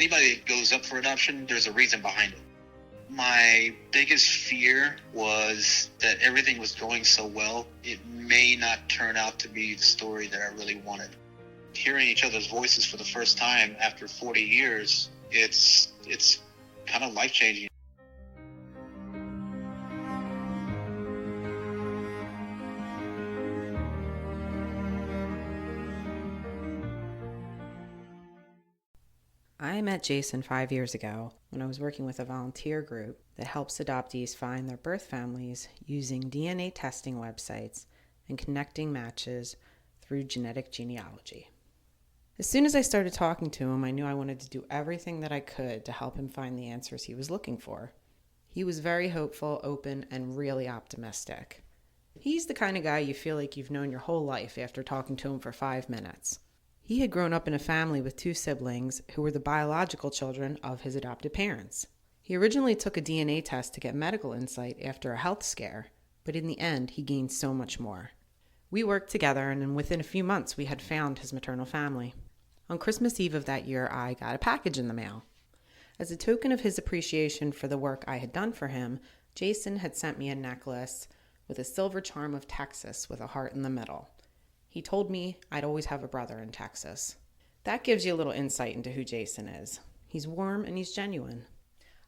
Anybody that goes up for adoption, there's a reason behind it. My biggest fear was that everything was going so well, it may not turn out to be the story that I really wanted. Hearing each other's voices for the first time after 40 years, it's kind of life-changing. I met Jason 5 years ago when I was working with a volunteer group that helps adoptees find their birth families using DNA testing websites and connecting matches through genetic genealogy. As soon as I started talking to him, I knew I wanted to do everything that I could to help him find the answers he was looking for. He was very hopeful, open, and really optimistic. He's the kind of guy you feel like you've known your whole life after talking to him for 5 minutes. He had grown up in a family with 2 siblings who were the biological children of his adopted parents. He originally took a DNA test to get medical insight after a health scare, but in the end, he gained so much more. We worked together, and within a few months, we had found his maternal family. On Christmas Eve of that year, I got a package in the mail. As a token of his appreciation for the work I had done for him, Jason had sent me a necklace with a silver charm of Texas with a heart in the middle. He told me I'd always have a brother in Texas. That gives you a little insight into who Jason is. He's warm and he's genuine.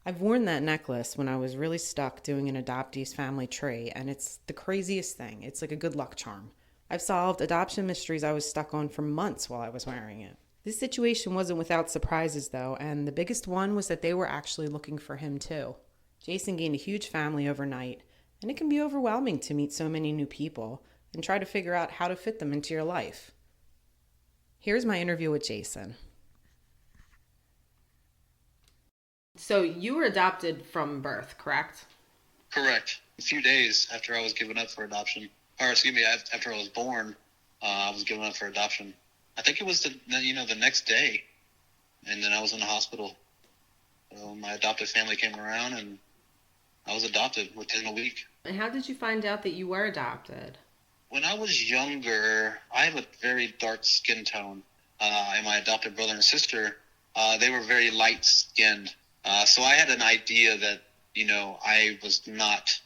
I've worn that necklace when I was really stuck doing an adoptee's family tree, and it's the craziest thing. It's like a good luck charm. I've solved adoption mysteries I was stuck on for months while I was wearing it. This situation wasn't without surprises, though, and the biggest one was that they were actually looking for him, too. Jason gained a huge family overnight, and it can be overwhelming to meet so many new people and try to figure out how to fit them into your life. Here's my interview with Jason. So you were adopted from birth, correct? Correct. A few days after I was given up for adoption, after I was born, I was given up for adoption. I think it was the next day, and then I was in the hospital. So my adoptive family came around, and I was adopted within a week. And how did you find out that you were adopted? When I was younger, I have a very dark skin tone, and my adopted brother and sister, they were very light-skinned. So I had an idea that, I was not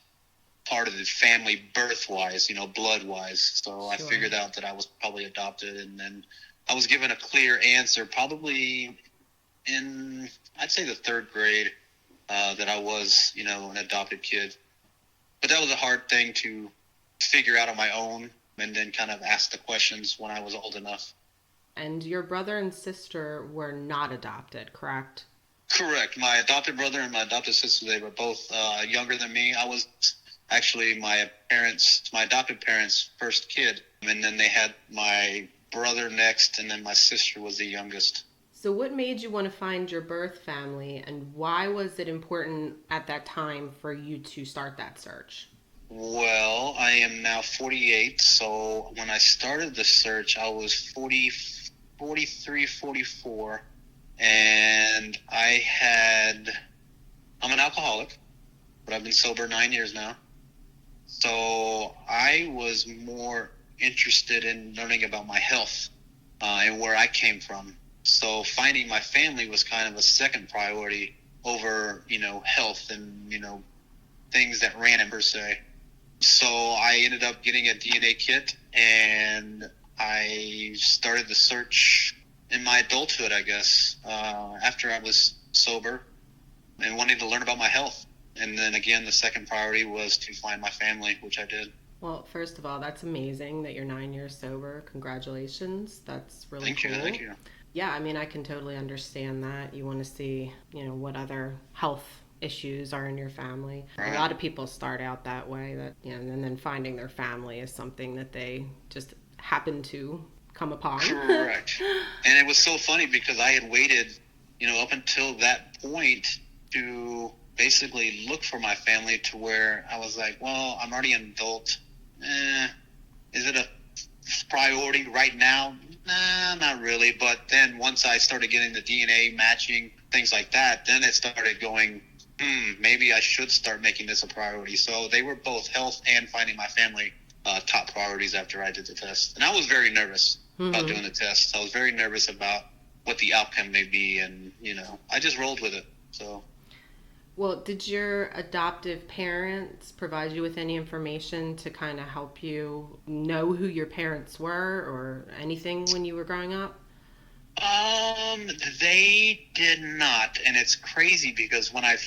part of the family birth-wise, blood-wise. So sure. I figured out that I was probably adopted, and then I was given a clear answer probably in, I'd say, the 3rd grade, that I was, an adopted kid. But that was a hard thing to figure out on my own, and then kind of ask the questions when I was old enough. And your brother and sister were not adopted, correct? Correct. My adopted brother and my adopted sister, they were both younger than me. I was actually my adopted parents' first kid, and then they had my brother next, and then my sister was the youngest. So what made you want to find your birth family, and why was it important at that time for you to start that search? Well, I am now 48, so when I started the search, I was 43, 44, and I'm an alcoholic, but I've been sober 9 years now. So I was more interested in learning about my health and where I came from. So finding my family was kind of a second priority over, health and, things that ran in per se. So I ended up getting a DNA kit, and I started the search in my adulthood, I guess, after I was sober and wanting to learn about my health. And then again, the second priority was to find my family, which I did. Well, first of all, that's amazing that you're 9 years sober. Congratulations. That's really cool. Thank you. Yeah, I can totally understand that. You want to see, what other health issues are in your family. Right. A lot of people start out that way, and then finding their family is something that they just happen to come upon. Correct. And it was so funny because I had waited, up until that point to basically look for my family, to where I was like, well, I'm already an adult. Is it a priority right now? Nah, not really. But then once I started getting the DNA matching, things like that, then it started going, maybe I should start making this a priority. So they were both health and finding my family top priorities after I did the test. And I was very nervous about doing the test. I was very nervous about what the outcome may be. And, I just rolled with it. So. Well, did your adoptive parents provide you with any information to kind of help you know who your parents were or anything when you were growing up? They did not, and it's crazy because when I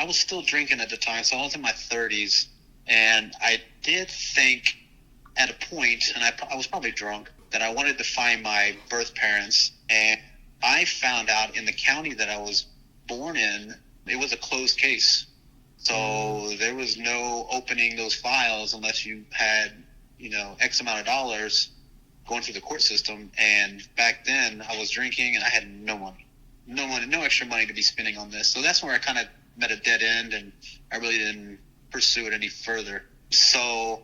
was still drinking at the time, so I was in my 30s, and I did think at a point, and I was probably drunk, that I wanted to find my birth parents, and I found out in the county that I was born in, it was a closed case. So there was no opening those files unless you had, X amount of dollars going through the court system. And back then I was drinking and I had no money, no extra money to be spending on this. So that's where I kind of met a dead end, and I really didn't pursue it any further. So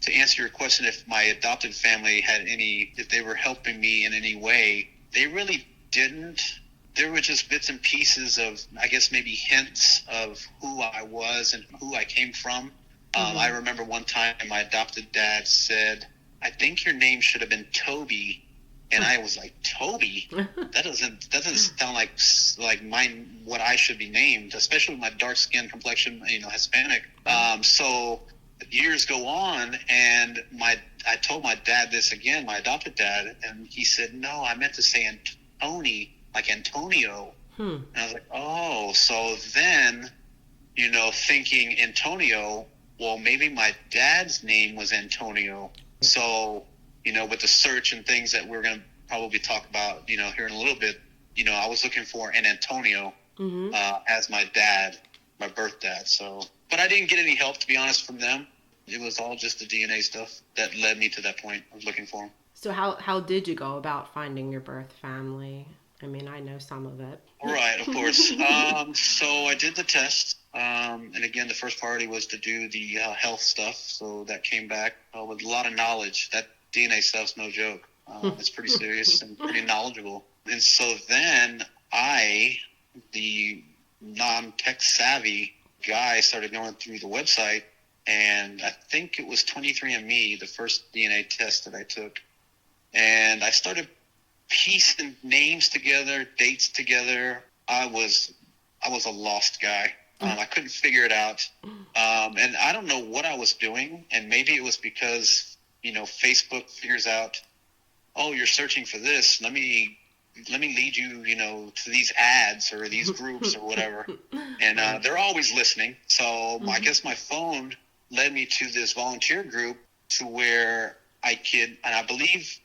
to answer your question, if my adopted family if they were helping me in any way, they really didn't. There were just bits and pieces of, I guess, maybe hints of who I was and who I came from. I remember one time my adopted dad said, "I think your name should have been Toby." And I was like, "Toby? That doesn't sound like mine, what I should be named," especially with my dark skin complexion, Hispanic. So years go on, and I told my dad this again, my adopted dad, and he said, "No, I meant to say Antoni, like Antonio." And I was like, "Oh." So then, thinking Antonio, well, maybe my dad's name was Antonio. So, with the search and things that we're going to probably talk about, here in a little bit, I was looking for an Antonio as my dad, my birth dad. So, but I didn't get any help, to be honest, from them. It was all just the DNA stuff that led me to that point of looking for him. So how did you go about finding your birth family? I mean, I know some of it. Right, of course. So I did the test. And again, the first priority was to do the health stuff. So that came back with a lot of knowledge. That DNA stuff's no joke. It's pretty serious and pretty knowledgeable. And so then the non-tech savvy guy, started going through the website. And I think it was 23andMe, the first DNA test that I took. And I started piecing names together, dates together. I was a lost guy. I couldn't figure it out. And I don't know what I was doing. And maybe it was because, Facebook figures out, oh, you're searching for this. Let me lead you, to these ads or these groups or whatever. And they're always listening. So I guess my phone led me to this volunteer group to where I could, and I believe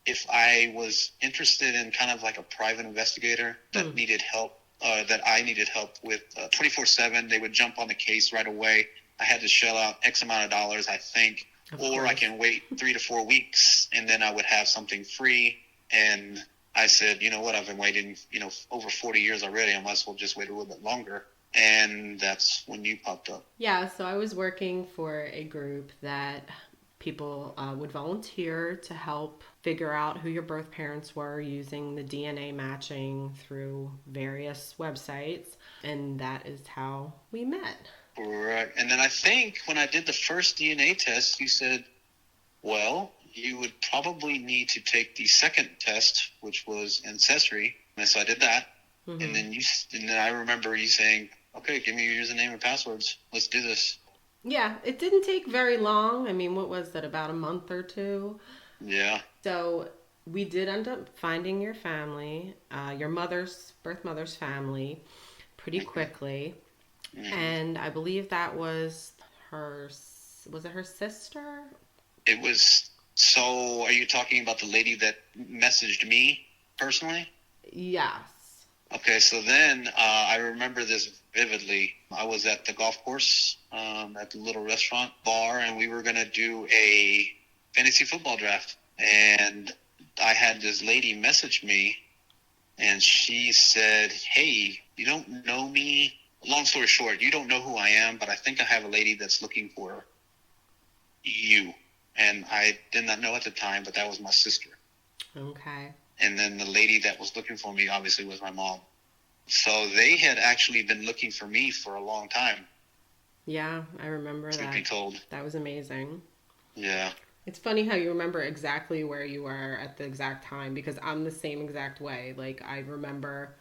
if I was interested in kind of like a private investigator that needed help, that I needed help with 24/7, they would jump on the case right away. I had to shell out X amount of dollars, I think, or I can wait 3 to 4 weeks and then I would have something free. And I said, you know what, I've been waiting, over 40 years already. I might as well just wait a little bit longer. And that's when you popped up. Yeah, so I was working for a group that people would volunteer to help figure out who your birth parents were using the DNA matching through various websites. And that is how we met. Right. And then I think when I did the first DNA test, you said, well, you would probably need to take the second test, which was ancestry. And so I did that. And then I remember you saying, okay, give me your username and passwords. Let's do this. Yeah, it didn't take very long. I mean, what was that, about a month or two? Yeah. So we did end up finding your family, your birth mother's family, pretty quickly. And I believe that was it her sister? It was. So are you talking about the lady that messaged me personally? Yes. Okay, so then I remember this vividly. I was at the golf course at the little restaurant bar, and we were going to do a fantasy football draft. And I had this lady message me, and she said, hey, you don't know me? Long story short, you don't know who I am, but I think I have a lady that's looking for you. And I did not know at the time, but that was my sister. Okay. And then the lady that was looking for me obviously was my mom. So they had actually been looking for me for a long time. Yeah, I remember that. To be told. That was amazing. Yeah. It's funny how you remember exactly where you were at the exact time because I'm the same exact way. Like, I remember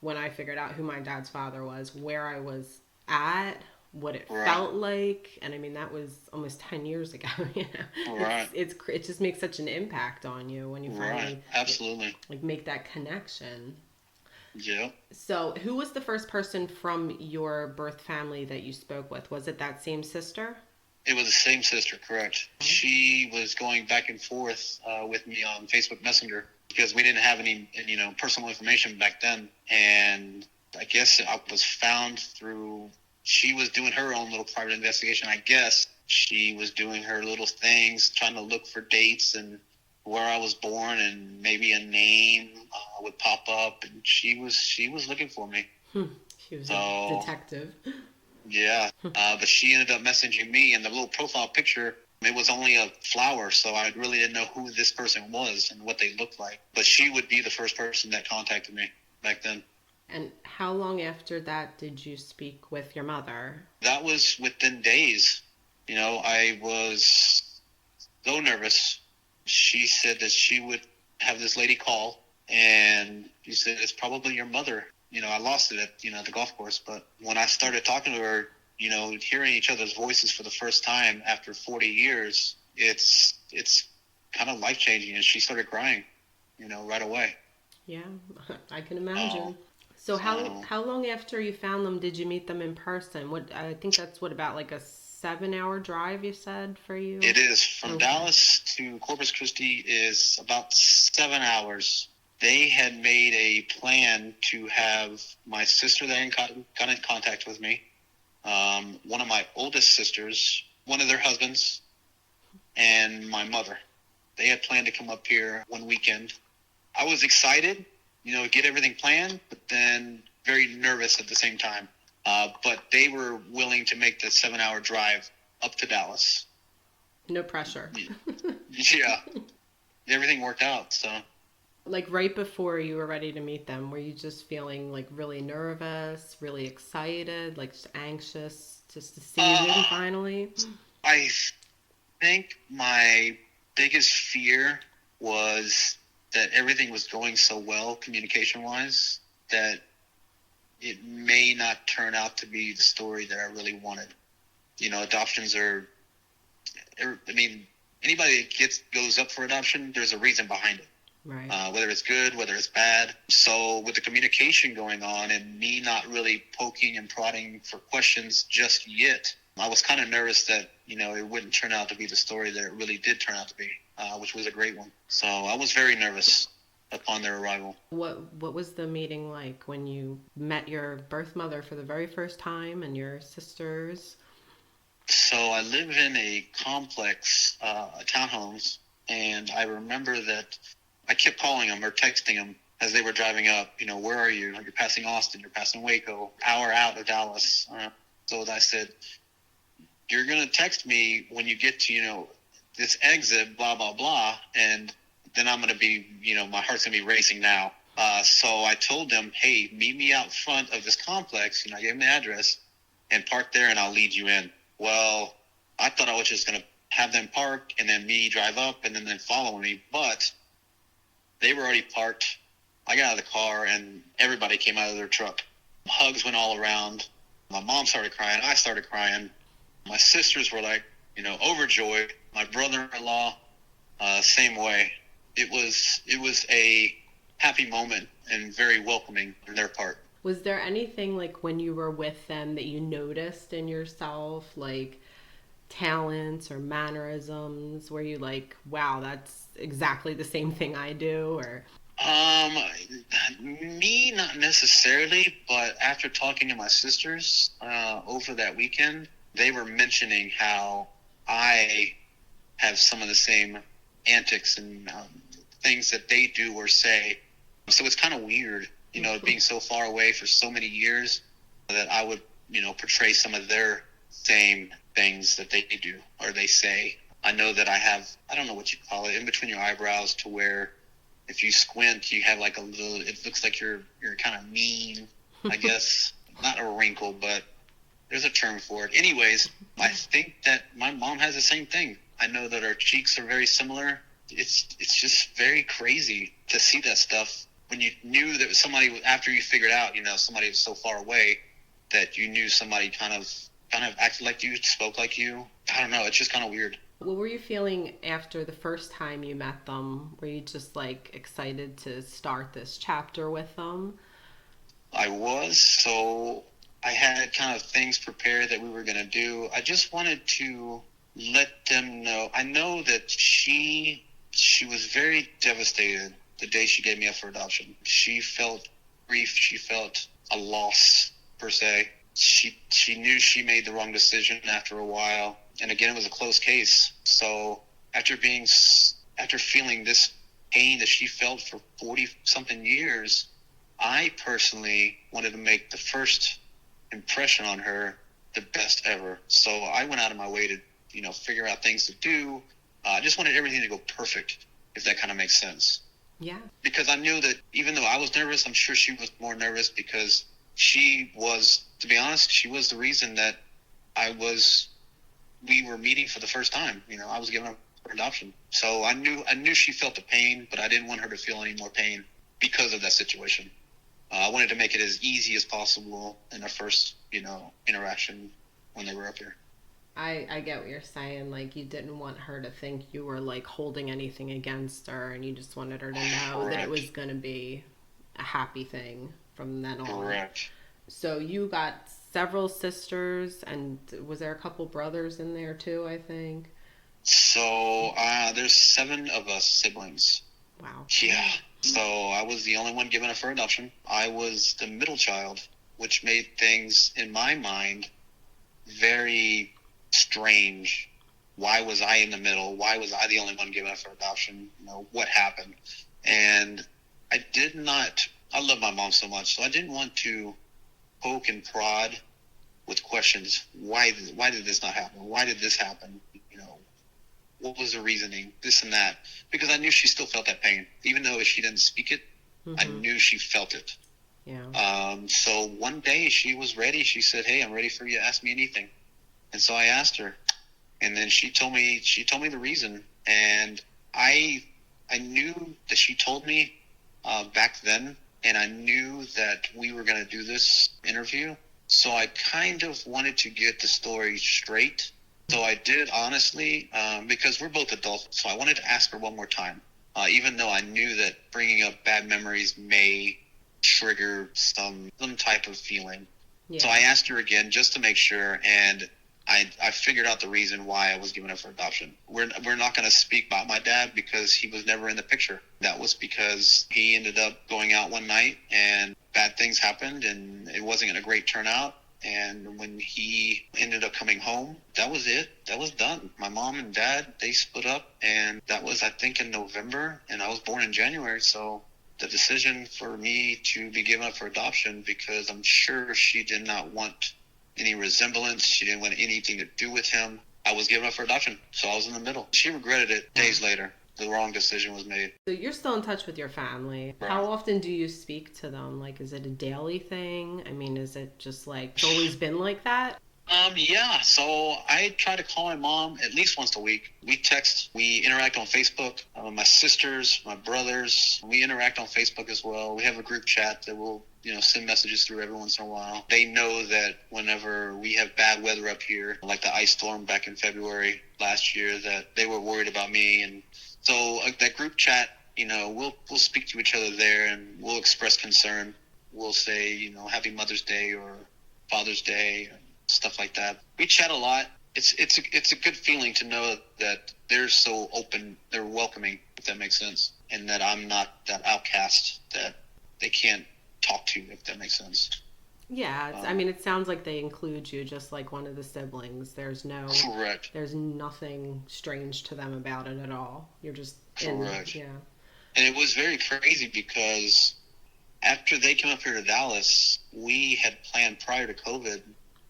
when I figured out who my dad's father was, where I was at, what it Right, felt like, and I mean that was almost 10 years ago. You know, right, it just makes such an impact on you when you right. finally Absolutely. like make that connection. Yeah. So, who was the first person from your birth family that you spoke with? Was it that same sister? It was the same sister, correct. She was going back and forth with me on Facebook Messenger because we didn't have any, personal information back then. And I guess I was found through, she was doing her own little private investigation, I guess. She was doing her little things, trying to look for dates and where I was born, and maybe a name would pop up, and she was looking for me. She was a So detective. yeah, but she ended up messaging me, and the little profile picture, it was only a flower, so I really didn't know who this person was and what they looked like. But she would be the first person that contacted me back then. And how long after that did you speak with your mother? That was within days. I was so nervous. She said that she would have this lady call, and she said, it's probably your mother. I lost it at the golf course. But when I started talking to her, hearing each other's voices for the first time after 40 years, it's kind of life changing. And she started crying, right away. Yeah, I can Oh, imagine. So so how long after you found them did you meet them in person? What I think that's what about like a 7 hour drive you said for you? it is from Okay. Dallas to Corpus Christi is about 7 hours. They had made a plan to have my sister that got in contact with me, one of my oldest sisters, one of their husbands, and my mother. They had planned to come up here one weekend. I was excited, get everything planned, but then very nervous at the same time. But they were willing to make the 7 hour drive up to Dallas. No pressure. Yeah, everything worked out. So Like right before you were ready to meet them, were you just feeling like really nervous, really excited, like just anxious just to see them uh, finally? I think my biggest fear was that everything was going so well communication wise that it may not turn out to be the story that I really wanted. Adoptions are, I mean, anybody that goes up for adoption, there's a reason behind it. Right. Whether it's good, whether it's bad. So with the communication going on and me not really poking and prodding for questions just yet, I was kind of nervous that, it wouldn't turn out to be the story that it really did turn out to be, which was a great one. So I was very nervous upon their arrival. What was the meeting like when you met your birth mother for the very first time and your sisters? So I live in a complex, townhomes, and I remember that I kept calling them or texting them as they were driving up. Where are you? You're passing Austin. You're passing Waco. Hour out of Dallas. So I said, you're gonna text me when you get to this exit. Blah blah blah, and then I'm gonna be my heart's gonna be racing now. So I told them, hey, meet me out front of this complex. I gave them the address and park there, and I'll lead you in. Well, I thought I was just gonna have them park and then me drive up and then follow me, but they were already parked. I got out of the car and everybody came out of their truck. Hugs went all around. My mom started crying. I started crying. My sisters were like, overjoyed. My brother-in-law, same way. It was a happy moment and very welcoming on their part. Was there anything like when you were with them that you noticed in yourself, like talents or mannerisms, where you like, wow, that's exactly the same thing I do, or Um, Me not necessarily, but after talking to my sisters over that weekend, they were mentioning how I have some of the same antics and things that they do or say. So it's kind of weird, being so far away for so many years that I would, portray some of their same things that they do or they say. I know that I have, I don't know what you call it, in between your eyebrows to where if you squint, you have like a little, it looks like you're kind of mean, I guess. Not a wrinkle, but there's a term for it. Anyways, I think that my mom has the same thing. I know that our cheeks are very similar. It's just very crazy to see that stuff when you knew that somebody, after you figured out, somebody was so far away that you knew somebody kind of acted like you, spoke like you. I don't know. It's just kind of weird. What were you feeling after the first time you met them? Were you just like excited to start this chapter with them? I was. So I had kind of things prepared that we were going to do. I just wanted to let them know. I know that she was very devastated the day she gave me up for adoption. She felt grief. She felt a loss, per se. She knew she made the wrong decision after a while. And again, it was a closed case. So after feeling this pain that she felt for 40-something years, I personally wanted to make the first impression on her the best ever. So I went out of my way to, figure out things to do. I just wanted everything to go perfect, if that kind of makes sense. Yeah. Because I knew that even though I was nervous, I'm sure she was more nervous because she was, to be honest, she was the reason that we were meeting for the first time. I was given up for adoption. So I knew she felt the pain, but I didn't want her to feel any more pain because of that situation. I wanted to make it as easy as possible in our first, interaction when they were up here. I get what you're saying. Like, you didn't want her to think you were like holding anything against her, and you just wanted her to know Correct. that it was going to be a happy thing from then on. Correct. So you got several sisters, and was there a couple brothers in there too, I think? So there's 7 of us siblings. Wow. Yeah. So I was the only one given up for adoption. I was the middle child, which made things, in my mind, very strange. Why was I in the middle? Why was I the only one given up for adoption? What happened? And I love my mom so much, so I didn't want to poke and prod with questions. Why did this not happen? Why did this happen? What was the reasoning? This and that. Because I knew she still felt that pain. Even though she didn't speak it, I knew she felt it. Yeah. So one day she was ready. She said, "Hey, I'm ready for you. Ask me anything." And so I asked her. And then she told me the reason. And I knew that she told me back then. And I knew that we were going to do this interview. So I kind of wanted to get the story straight. So I did, honestly, because we're both adults. So I wanted to ask her one more time, even though I knew that bringing up bad memories may trigger some type of feeling. Yeah. So I asked her again just to make sure, and I figured out the reason why I was given up for adoption. We're not going to speak about my dad because he was never in the picture. That was because he ended up going out one night and bad things happened, and it wasn't a great turnout. And when he ended up coming home, that was it. That was done. My mom and dad, they split up, and that was, I think, in November, and I was born in January. So the decision for me to be given up for adoption, because I'm sure she did not want any resemblance. She didn't want anything to do with him. I was given up for adoption, so I was in the middle. She regretted it days later. The wrong decision was made. So you're still in touch with your family. Right. How often do you speak to them? Like, is it a daily thing? I mean, is it just like it's always been like that? Yeah. So I try to call my mom at least once a week. We text, we interact on Facebook. My sisters, my brothers, we interact on Facebook as well. We have a group chat that we'll, send messages through every once in a while. They know that whenever we have bad weather up here, like the ice storm back in February last year, that they were worried about me. And so that group chat, we'll speak to each other there, and we'll express concern. We'll say, Happy Mother's Day or Father's Day, and stuff like that. We chat a lot. It's a good feeling to know that they're so open, they're welcoming, if that makes sense, and that I'm not that outcast that they can't talk to, if that makes sense. Yeah, I mean, it sounds like they include you just like one of the siblings. Correct. There's nothing strange to them about it at all. You're just correct. Yeah. And it was very crazy because after they came up here to Dallas, we had planned prior to COVID,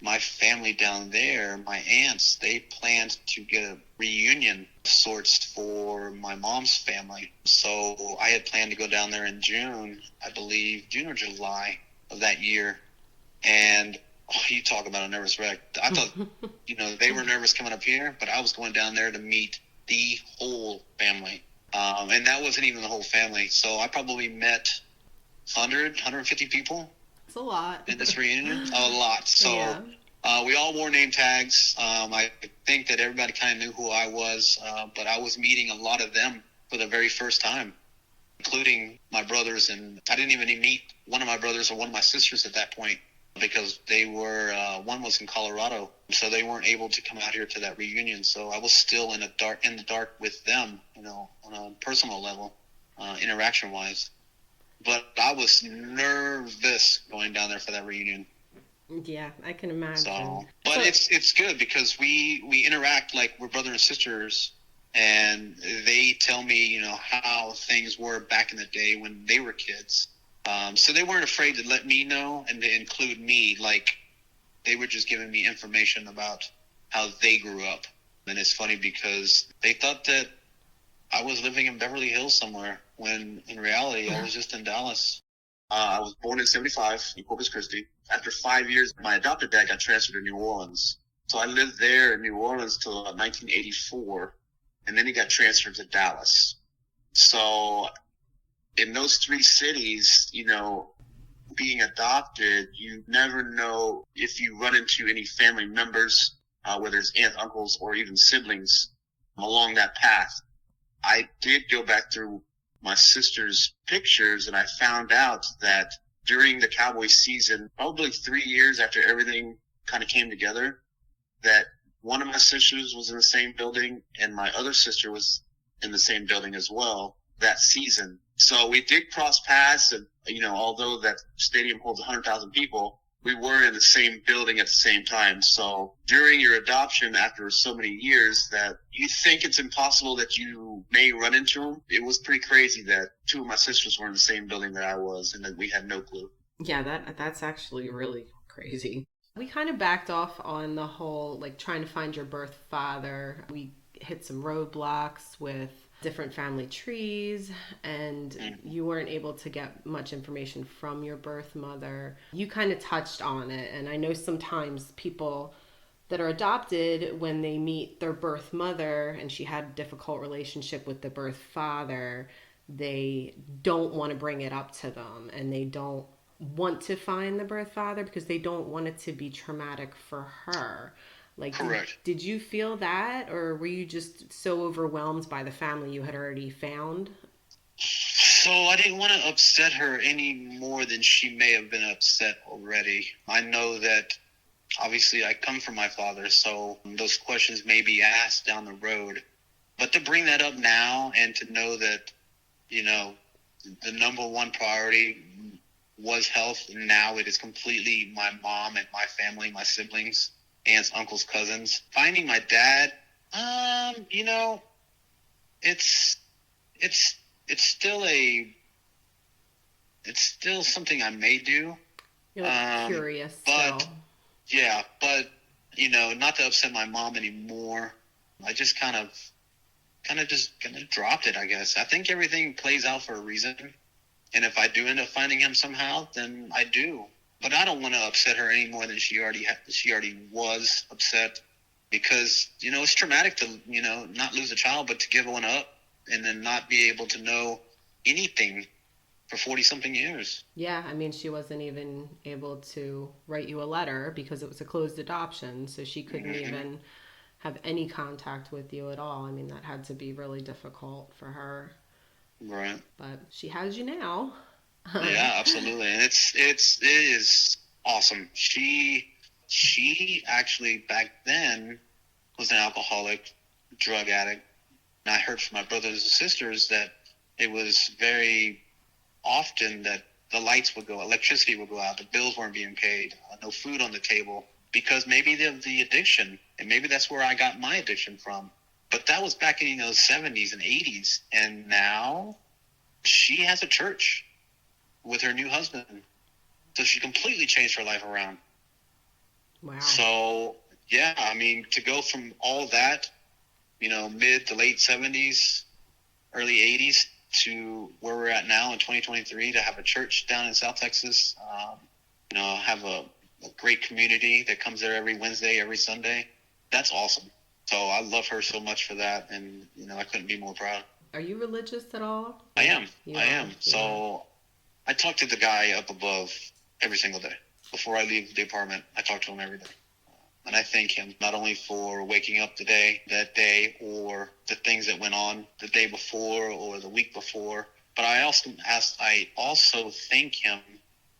my family down there, my aunts, they planned to get a reunion of sorts for my mom's family. So I had planned to go down there in June, I believe, June or July of that year. And Oh, you talk about a nervous wreck. I thought, they were nervous coming up here, but I was going down there to meet the whole family. And that wasn't even the whole family. So I probably met 150 people. It's a lot. In this reunion. A lot. So Yeah. We all wore name tags. I think that everybody kind of knew who I was, but I was meeting a lot of them for the very first time, including my brothers. And I didn't even meet one of my brothers or one of my sisters at that point, because they were, one was in Colorado, so they weren't able to come out here to that reunion. So I was still in the dark with them, on a personal level, interaction wise. But I was nervous going down there for that reunion. Yeah, I can imagine. But it's good because we interact like we're brother and sisters, and they tell me, how things were back in the day when they were kids. So they weren't afraid to let me know and to include me. Like, they were just giving me information about how they grew up. And it's funny because they thought that I was living in Beverly Hills somewhere, when in reality I was just in Dallas. I was born in 1975 in Corpus Christi. After 5 years, my adopted dad got transferred to New Orleans. So I lived there in New Orleans till about 1984, and then he got transferred to Dallas. So in those three cities, being adopted, you never know if you run into any family members, whether it's aunts, uncles, or even siblings along that path. I did go back through my sister's pictures, and I found out that during the Cowboy season, probably 3 years after everything kind of came together, that one of my sisters was in the same building and my other sister was in the same building as well that season. So we did cross paths, and, although that stadium holds 100,000 people, we were in the same building at the same time. So during your adoption, after so many years, that you think it's impossible that you may run into them. It was pretty crazy that two of my sisters were in the same building that I was, and that we had no clue. Yeah, that's actually really crazy. We kind of backed off on the whole, like, trying to find your birth father. We hit some roadblocks with different family trees, and you weren't able to get much information from your birth mother. You kind of touched on it, and I know sometimes people that are adopted, when they meet their birth mother and she had a difficult relationship with the birth father, they don't want to bring it up to them, and they don't want to find the birth father because they don't want it to be traumatic for her. Like, correct. Did you feel that, or were you just so overwhelmed by the family you had already found? So I didn't want to upset her any more than she may have been upset already. I know that obviously I come from my father, so those questions may be asked down the road. But to bring that up now, and to know that, the number one priority was health, and now it is completely my mom and my family, my siblings, aunts, uncles, cousins. Finding my dad, it's still something I may do. You're curious, but still. yeah, but not to upset my mom anymore. I just kind of dropped it, I guess. I think everything plays out for a reason, and if I do end up finding him somehow, then I do. But I don't want to upset her any more than she already was upset, because it's traumatic to not lose a child, but to give one up and then not be able to know anything for 40-something years. Yeah, I mean, she wasn't even able to write you a letter because it was a closed adoption, so she couldn't even have any contact with you at all. I mean, that had to be really difficult for her. Right. But she has you now. Yeah, absolutely. And it is awesome. She actually back then was an alcoholic, drug addict. And I heard from my brothers and sisters that it was very often that the lights would go, electricity would go out, the bills weren't being paid, no food on the table, because maybe the addiction, and maybe that's where I got my addiction from. But that was back in the 70s and 80s. And now she has a church with her new husband. So she completely changed her life around. Wow. So, yeah, I mean, to go from all that, mid to late 70s, early 80s, to where we're at now in 2023, to have a church down in South Texas, have a a great community that comes there every Wednesday, every Sunday. That's awesome. So I love her so much for that, and I couldn't be more proud. Are you religious at all? I am. You I are? am. Yeah. So I talk to the guy up above every single day. Before I leave the apartment, I talk to him every day. And I thank him not only for waking up that day, or the things that went on the day before or the week before, but I also thank him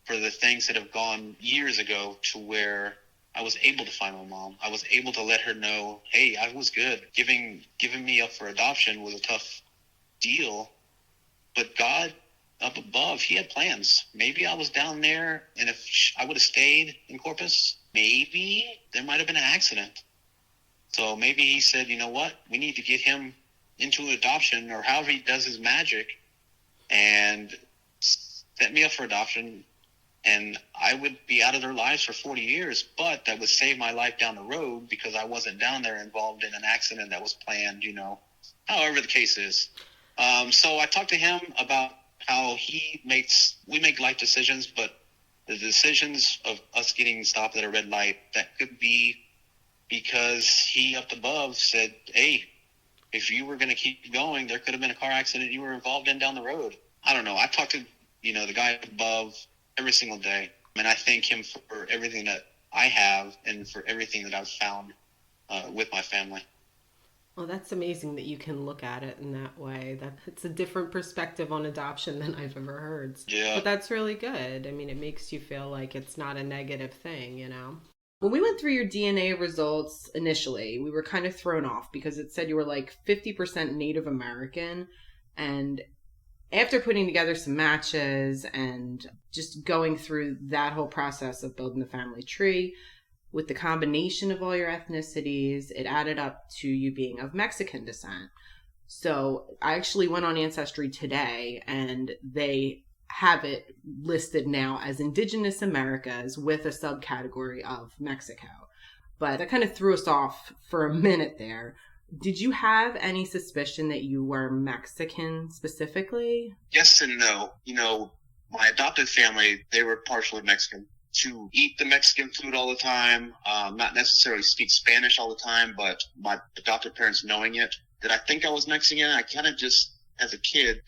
for the things that have gone years ago, to where I was able to find my mom. I was able to let her know, hey, I was good. Giving me up for adoption was a tough deal, but God up above, he had plans. Maybe I was down there, and if I would have stayed in Corpus, maybe there might have been an accident. So maybe he said, you know what, we need to get him into adoption, or however he does his magic, and set me up for adoption, and I would be out of their lives for 40 years, but that would save my life down the road, because I wasn't down there involved in an accident that was planned, however the case is. So I talked to him about how we make life decisions, but the decisions of us getting stopped at a red light, that could be because he up above said, hey, if you were going to keep going, there could have been a car accident you were involved in down the road. I don't know. I talk to, the guy up above every single day, and I thank him for everything that I have, and for everything that I've found with my family. Well, that's amazing that you can look at it in that way. It's a different perspective on adoption than I've ever heard. Yeah. But that's really good. I mean, it makes you feel like it's not a negative thing, When we went through your DNA results initially, we were kind of thrown off because it said you were like 50% Native American. And after putting together some matches and just going through that whole process of building the family tree, with the combination of all your ethnicities, it added up to you being of Mexican descent. So I actually went on Ancestry today, and they have it listed now as Indigenous Americas with a subcategory of Mexico. But that kind of threw us off for a minute there. Did you have any suspicion that you were Mexican specifically? Yes and no. My adopted family, they were partially Mexican. To eat the Mexican food all the time, not necessarily speak Spanish all the time, but my adopted parents knowing it, that I think I was Mexican. I kind of just, as a kid,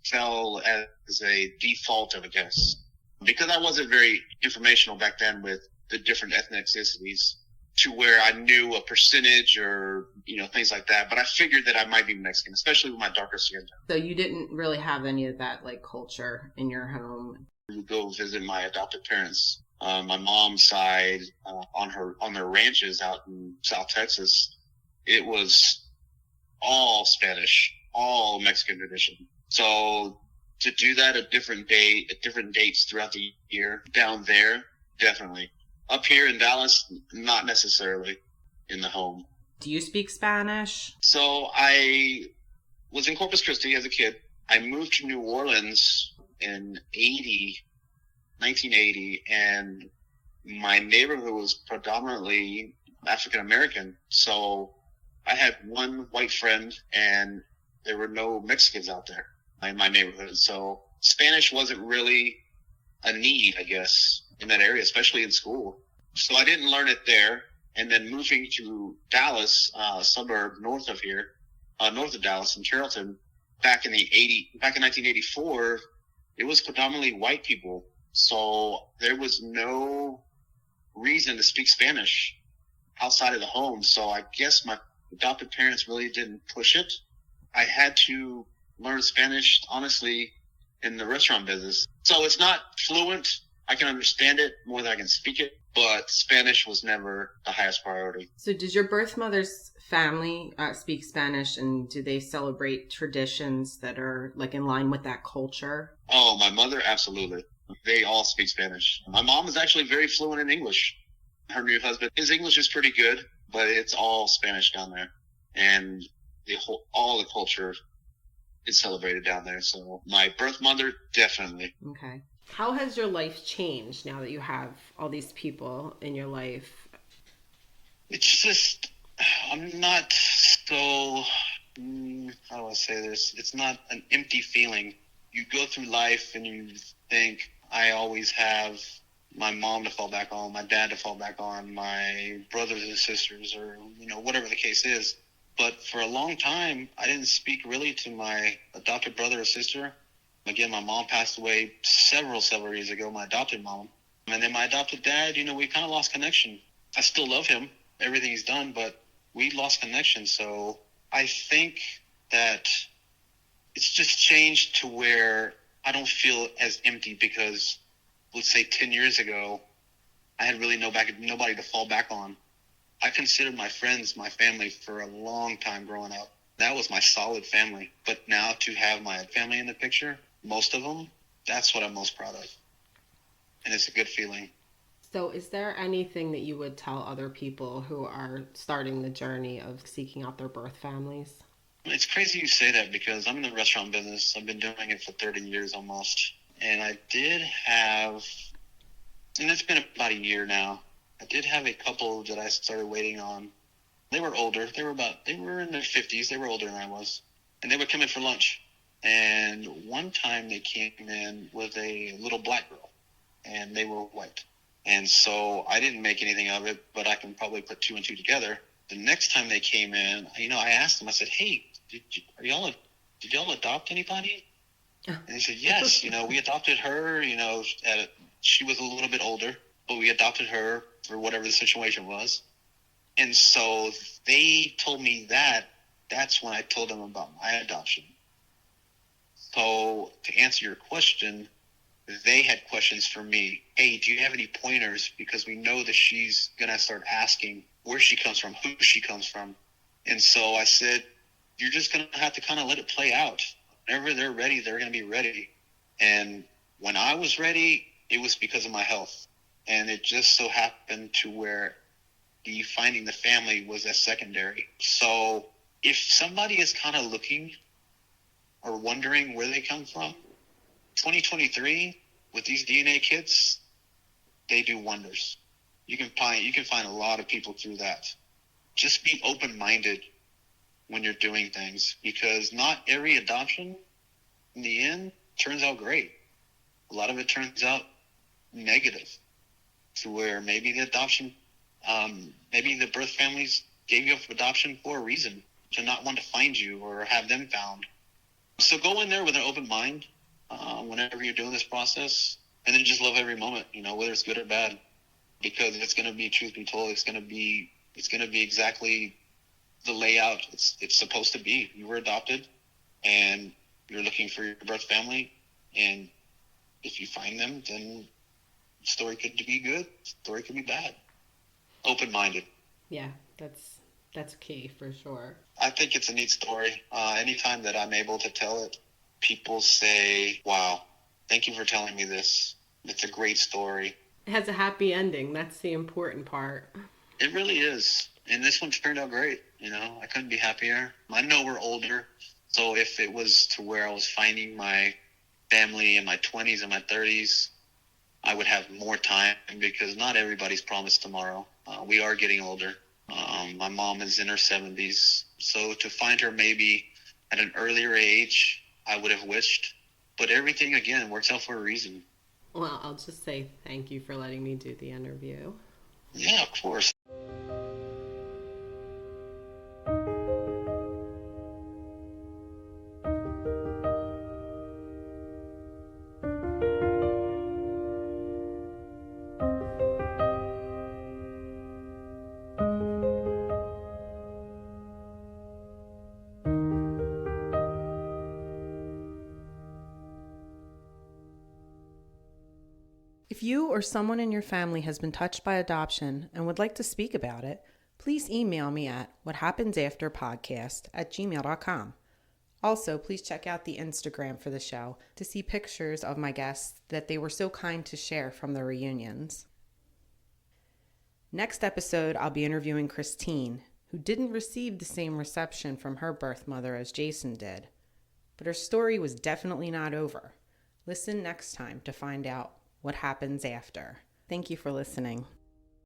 fell as a default of a guess. Because I wasn't very informational back then with the different ethnicities, to where I knew a percentage or, things like that. But I figured that I might be Mexican, especially with my darker skin. So you didn't really have any of that culture in your home? We go visit my adopted parents. My mom's side, on their ranches out in South Texas, it was all Spanish, all Mexican tradition. So to do that at different dates throughout the year down there, definitely. Up here in Dallas, not necessarily in the home. Do you speak Spanish? So I was in Corpus Christi as a kid. I moved to New Orleans in 1980, and my neighborhood was predominantly African American. So I had one white friend, and there were no Mexicans out there in my neighborhood. So Spanish wasn't really a need, I guess, in that area, especially in school. So I didn't learn it there. And then moving to Dallas, a suburb north of here, north of Dallas in Carrollton, back in 1984, it was predominantly white people. So there was no reason to speak Spanish outside of the home. So I guess my adopted parents really didn't push it. I had to learn Spanish, honestly, in the restaurant business. So it's not fluent. I can understand it more than I can speak it, but Spanish was never the highest priority. So does your birth mother's family speak Spanish, and do they celebrate traditions that are in line with that culture? Oh, my mother, absolutely. They all speak Spanish. My mom is actually very fluent in English. Her new husband, his English is pretty good, but it's all Spanish down there. And all the culture is celebrated down there. So my birth mother, definitely. Okay. How has your life changed now that you have all these people in your life? It's just, I'm not so, how do I say this? It's not an empty feeling. You go through life and you think, I always have my mom to fall back on, my dad to fall back on, my brothers and sisters, or, whatever the case is. But for a long time, I didn't speak really to my adopted brother or sister. Again, my mom passed away several years ago, my adopted mom. And then my adopted dad, we kind of lost connection. I still love him, everything he's done, but we lost connection. So I think that it's just changed to where I don't feel as empty because, let's say 10 years ago, I had really nobody to fall back on. I considered my friends my family for a long time growing up. That was my solid family. But now to have my family in the picture, most of them, that's what I'm most proud of. And it's a good feeling. So is there anything that you would tell other people who are starting the journey of seeking out their birth families? It's crazy you say that because I'm in the restaurant business. I've been doing it for 30 years almost. And I did have, and it's been about a year now, I did have a couple that I started waiting on. They were older. They were in their 50s. They were older than I was. And they would come in for lunch. And one time they came in with a little black girl. And they were white. And so I didn't make anything of it, but I can probably put two and two together. The next time they came in, I asked them, I said, hey, did y'all adopt anybody? And they said, yes, we adopted her, she was a little bit older, but we adopted her for whatever the situation was. And so they told me that's when I told them about my adoption. So to answer your question, they had questions for me. Hey, do you have any pointers? Because we know that she's going to start asking where she comes from, who she comes from. And so I said, you're just going to have to kind of let it play out. Whenever they're ready, they're going to be ready. And when I was ready, it was because of my health. And it just so happened to where finding the family was a secondary. So if somebody is kind of looking or wondering where they come from, 2023 with these DNA kits, they do wonders. You can find a lot of people through that. Just be open-minded when you're doing things, because not every adoption in the end turns out great. A lot of it turns out negative, to where maybe the adoption, maybe the birth families gave you up for adoption for a reason, to not want to find you or have them found. So go in there with an open mind whenever you're doing this process, and then just love every moment, whether it's good or bad, because it's going to be, truth be told, it's going to be exactly the layout it's supposed to be. You were adopted, and you're looking for your birth family, and if you find them, then the story could be good, the story could be bad. Open-minded. Yeah, that's key for sure. I think it's a neat story. Anytime that I'm able to tell it, people say, wow, thank you for telling me this. It's a great story. It has a happy ending. That's the important part. It really is. And this one turned out great. I couldn't be happier. I know we're older. So if it was to where I was finding my family in my 20s and my 30s, I would have more time, because not everybody's promised tomorrow. We are getting older. My mom is in her 70s. So to find her maybe at an earlier age, I would have wished. But everything, again, works out for a reason. Well, I'll just say thank you for letting me do the interview. Yeah, of course. If you or someone in your family has been touched by adoption and would like to speak about it, please email me at whathappensaFterpodcast@gmail.com. Also, please check out the Instagram for the show to see pictures of my guests that they were so kind to share from their reunions. Next episode, I'll be interviewing Christine, who didn't receive the same reception from her birth mother as Jason did. But her story was definitely not over. Listen next time to find out what happens after. Thank you for listening.